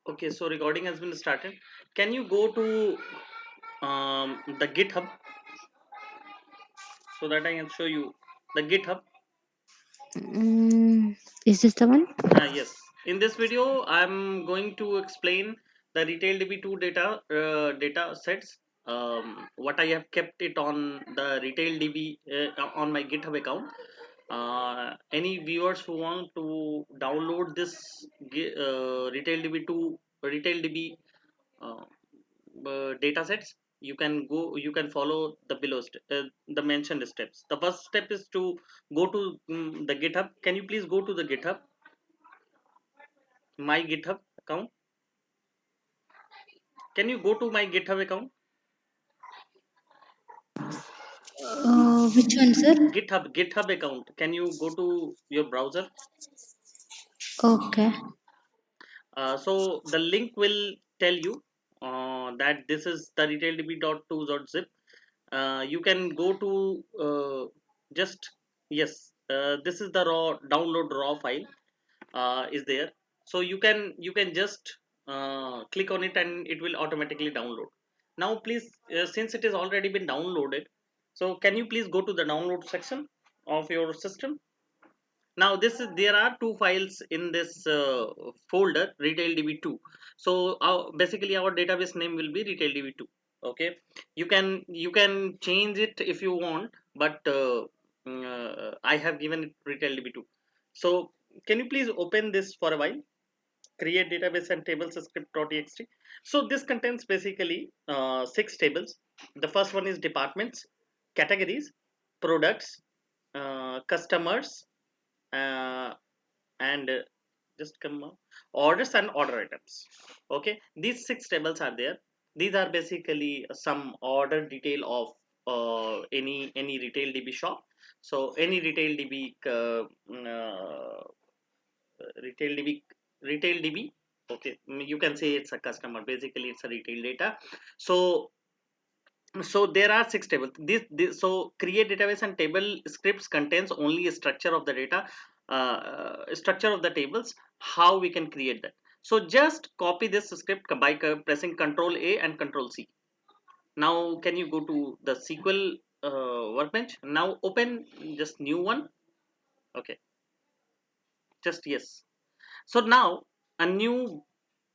Okay, so recording has been started. Can you go to the GitHub so that I can show you the GitHub? Is this the one? Yes. In this video, I'm going to explain the retail DB2 data sets. What I have kept it on the retail DB on my GitHub account. Any viewers who want to download this retail DB2 retail DB uh, data sets, you can follow the the mentioned steps. The first step is to go to the GitHub. Can you please go to the GitHub, my GitHub account? Can you go to my GitHub account? Which one, sir? GitHub account. Can you go to your browser? Okay. So the link will tell you that this is the retaildb.2.zip. You can go to just yes. This is the raw download raw file is there. So you can just click on it and it will automatically download. Now please, since it has already been downloaded, so can you please go to the download section of your system? Now this is there are two files in this folder retail db2. So basically our database name will be retail db2. Okay, you can change it if you want, but I have given it retail db2. So can you please open this for a while? Create database and tables script.txt. So this contains basically six tables. The first one is departments, categories, products, customers, uh, and just come up, orders and order items. Okay, these six tables are there. These are basically some order detail of any retail db shop. So any retail db retail db retail db. Okay, you can say it's a customer, basically it's a retail data. So there are six tables. So create database and table scripts contains only a structure of the data, structure of the tables, how we can create that. So just copy this script by pressing Control A and Control C. Now can you go to the SQL workbench? Now open just new one. Okay, just yes. So now a new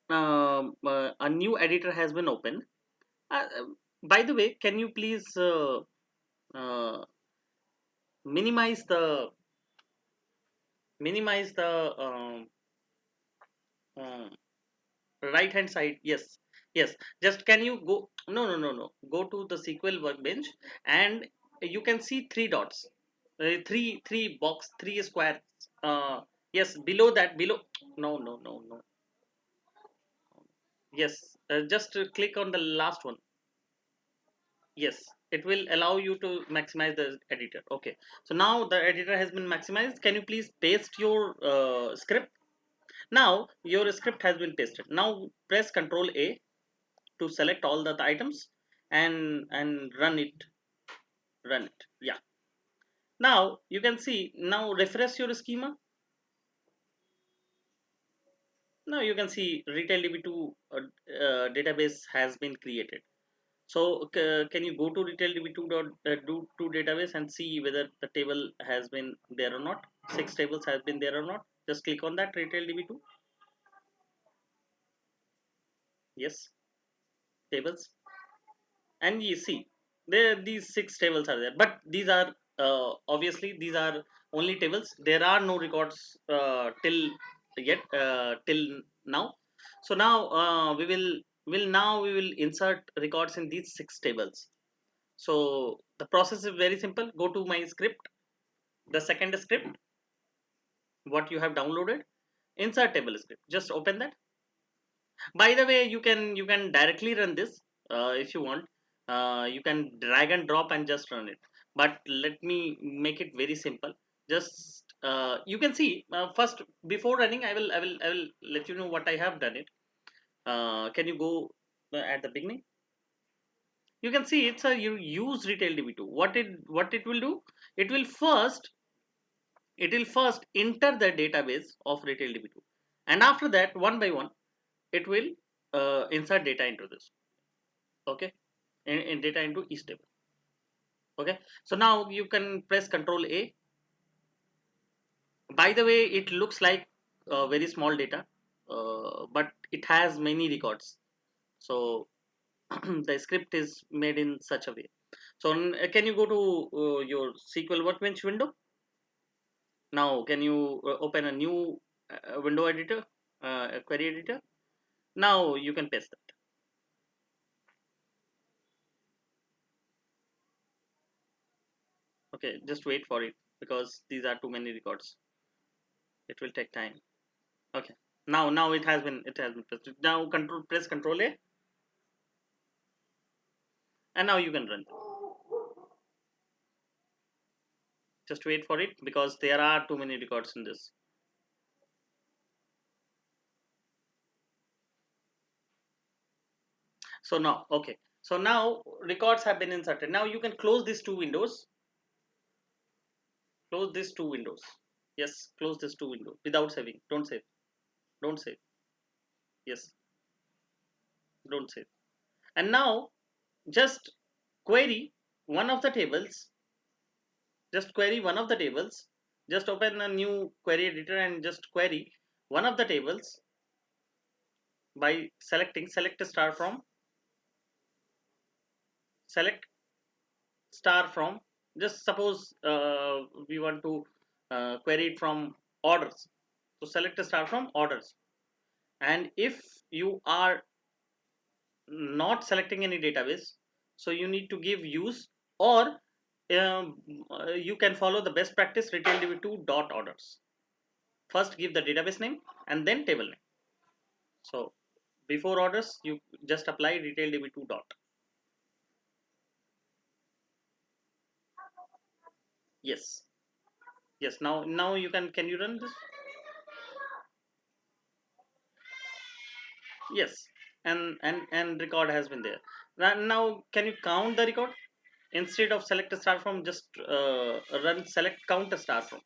editor has been opened. Uh, uh, by the way, can you please uh, minimize the minimize the um, right hand side? Yes, yes. Just can you go? No, no, no, no. Go to the SQL workbench and you can see three dots, three box, three squares. Yes, below that, below. No, no, no, no. Yes, just click on the last one. Yes, it will allow you to maximize the editor. Okay, so now the editor has been maximized. Can you please paste your script? Now your script has been pasted. Now press Ctrl A to select all the items and run it. Run it. Yeah. Now you can see. Now refresh your schema. Now you can see retail db2 database has been created. So can you go to retail db2 do to database and see whether the table has been there or not? Six tables has been there or not? Just click on that retail db2. Yes, tables, and you see there these six tables are there, but these are obviously these are only tables. There are no records till now. So now we will insert records in these six tables. So the process is very simple. Go to my script, the second script what you have downloaded, insert table script, just open that. By the way, you can directly run this if you want. You can drag and drop and just run it, but let me make it very simple. Just you can see first, before running, I will let you know what I have done it. Can you go at the beginning? You can see it's a you use retail db2. What it will do, it will first enter the database of retail db2, and after that, one by one, it will insert data into this. Okay, in data into each table. Okay, so now you can press Control A. By the way, it looks like very small data, but it has many records. So the script is made in such a way. So can you go to your SQL Workbench window? Now can you open a new window editor, a query editor? Now you can paste that. Okay, just wait for it because these are too many records. It will take time. Okay. Now it has been pressed. Now press Control A, and now you can run. Just wait for it because there are too many records in this. So now, okay. So now records have been inserted. Now you can close these two windows. Close these two windows. Yes, close this two windows without saving. Don't save. Don't save. Yes, don't save. And now just query one of the tables. Just query one of the tables. Just open a new query editor and just query one of the tables by select a star from, select star from, just suppose we want to query it from orders. So select a star from orders, and if you are not selecting any database, so you need to give use, or you can follow the best practice retail db2 dot orders. First give the database name and then table name. So before orders you just apply retail db2 dot. Yes, yes. Now can you run this? Yes, and record has been there. Now can you count the record? Instead of select a star from, just run select count a star from.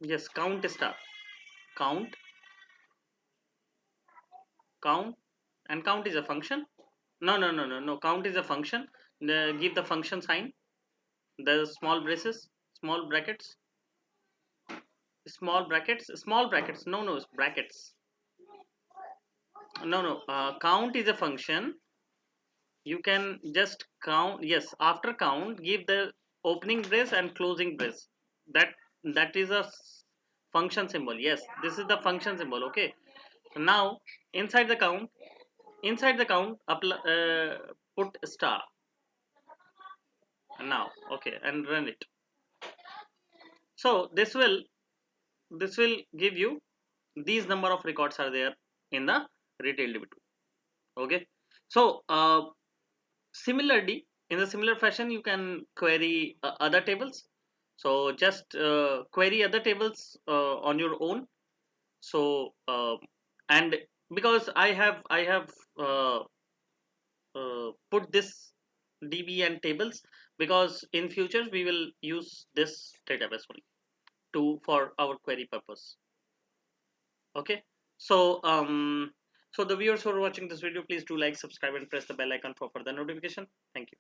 Yes, count a star. Count, count, and count is a function. No. Count is a function. Give the function sign. The small braces, small brackets, small brackets, small brackets. No, brackets. No. Count is a function. You can just count. Yes, after count give the opening brace and closing brace. That is a function symbol. Yes, this is the function symbol. Okay, now inside the count, apply, put star. Now okay, and run it. So this will give you these number of records are there in the retail db2. Okay, so similarly, in the similar fashion, you can query other tables. So just query other tables on your own. So and because I have put this DB and tables, because in future we will use this database only to for our query purpose. Okay. So so the viewers who are watching this video, please do like, subscribe, and press the bell icon for further notification. Thank you.